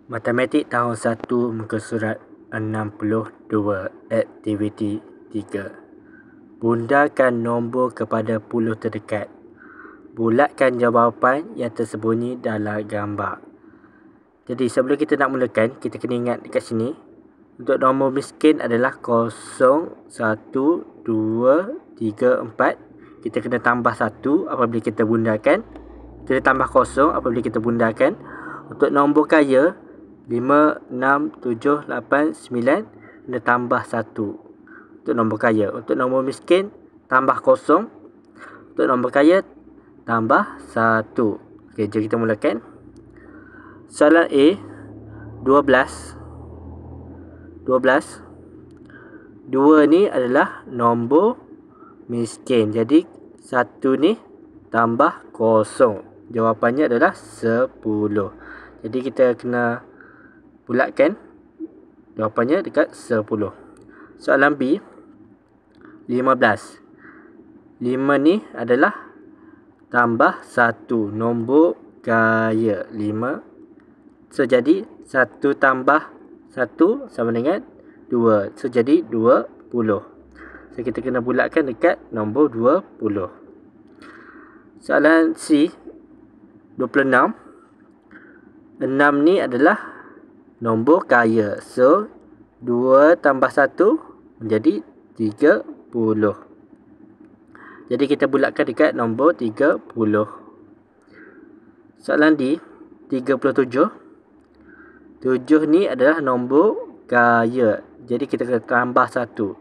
Matematik tahun 1 muka surat 62 aktiviti 3. Bundakan nombor kepada puluh terdekat. Bulatkan jawapan yang tersembunyi dalam gambar. Jadi sebelum kita nak mulakan, kita kena ingat dekat sini untuk nombor miskin adalah 0, 1, 2, 3, 4. Kita kena tambah 1 apabila kita bundakan. Kita tambah 0 apabila kita bundakan. Untuk nombor kaya 5, 6, 7, 8, 9 kena tambah 1 untuk nombor kaya. Untuk nombor miskin tambah 0. Untuk nombor kaya tambah 1. Okey, jom kita mulakan. Soalan A 12. 2 ni adalah nombor miskin. Jadi 1 ni tambah 0. Jawapannya adalah 10. Jadi kita kena bulatkan jawapannya dekat 10. Soalan B 15. 5 ni adalah tambah 1 nombor kaya 5. So jadi 1 tambah 1 sama dengan 2. So jadi 20. So kita kena bulatkan dekat nombor 20. Soalan C 26. 6 ni adalah nombor kaya. So 2 tambah 1 menjadi 30. Jadi kita bulatkan dekat nombor 30. Soalan D 37. 7 ni adalah nombor kaya. Jadi kita kena tambah 1.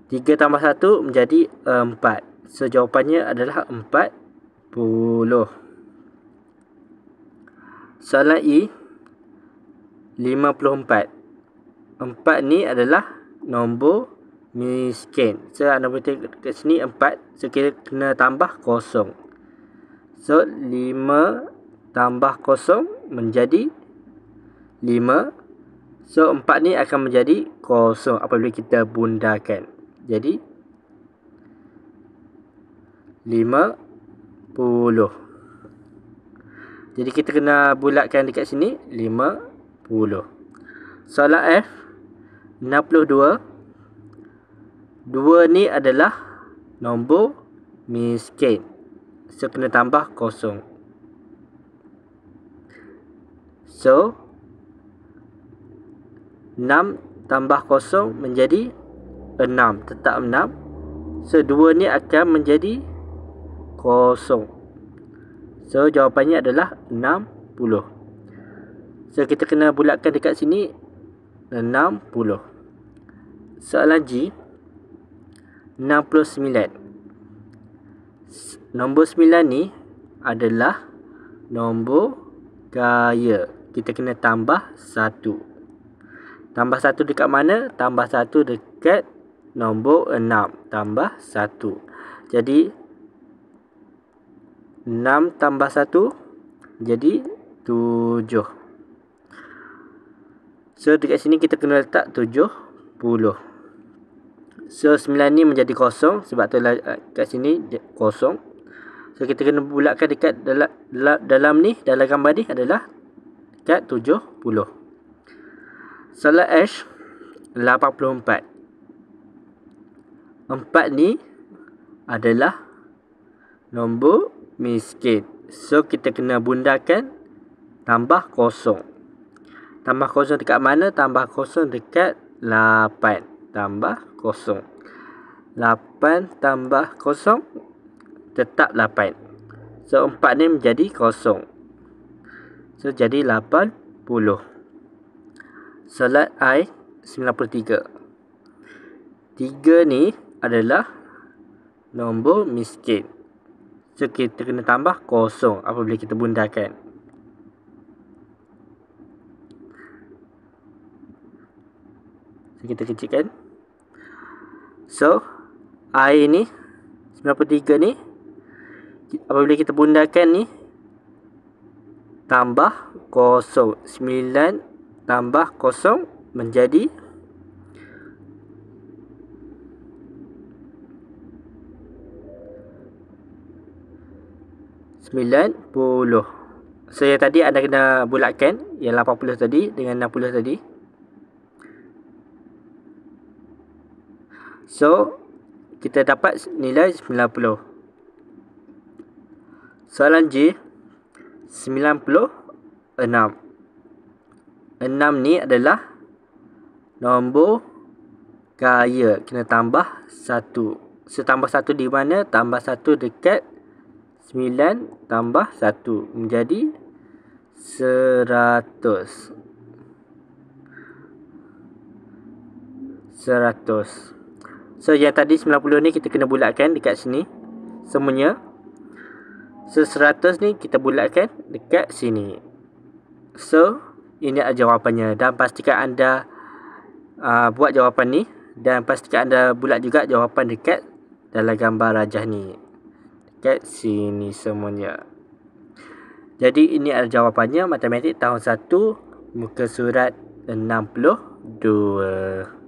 3 tambah 1 menjadi 4. So jawapannya adalah 40. Soalan E 54. 4 ni adalah nombor miskin. So anda boleh tengok kat sini 4. So kita kena tambah 0. So 5 tambah 0 menjadi 5. So 4 ni akan menjadi 0 apabila kita bundakan. Jadi 50. Jadi kita kena bulatkan dekat sini 50. Soalan F 62. 2 ni adalah nombor miskin. So kena tambah 0. So 6 tambah 0 menjadi 6. Tetap 6. So 2 ni akan menjadi 0. So jawapannya adalah 60. So kita kena bulatkan dekat sini 60. Soalan G 69. Nombor 9 ni adalah nombor kaya. Kita kena tambah 1. Tambah 1 dekat mana? Tambah 1 dekat nombor 6. Tambah 1. Jadi 6 tambah 1 jadi 7. So dekat sini kita kena letak 70. So 9 ni menjadi 0. Sebab tu kat sini 0. So kita kena bulatkan dekat dalam ni, dalam gambar ni adalah dekat 70. Soalan H 84. 4 ni adalah nombor miskin. So kita kena bundakan tambah 0. Tambah 0 dekat mana? Tambah 0 dekat 8. Tambah 0. 8 tambah 0 tetap 8. So 4 ni menjadi 0. So jadi 80. Soalan I 93. 3 ni adalah nombor miskin. So kita kena tambah 0 apabila kita bundakan. So kita kecilkan. So I ni 93 ni apabila kita bundakan ni tambah 0. 9 tambah 0 menjadi 90. So yang tadi anda kena bulatkan, yang 80 tadi dengan 60 tadi. So kita dapat nilai 90. Soalan J, 96. 6 ni adalah nombor gaya, kena tambah 1. So tambah 1 di mana? Tambah 1 dekat 9 tambah 1 menjadi 100. 100. So yang tadi 90 ni kita kena bulatkan dekat sini semuanya. So 100 ni kita bulatkan dekat sini. So ini adalah jawapannya, dan pastikan anda buat jawapan ni, dan pastikan anda bulat juga jawapan dekat dalam gambar rajah ni, dekat sini semuanya. Jadi ini adalah jawapannya, matematik tahun 1 muka surat 62.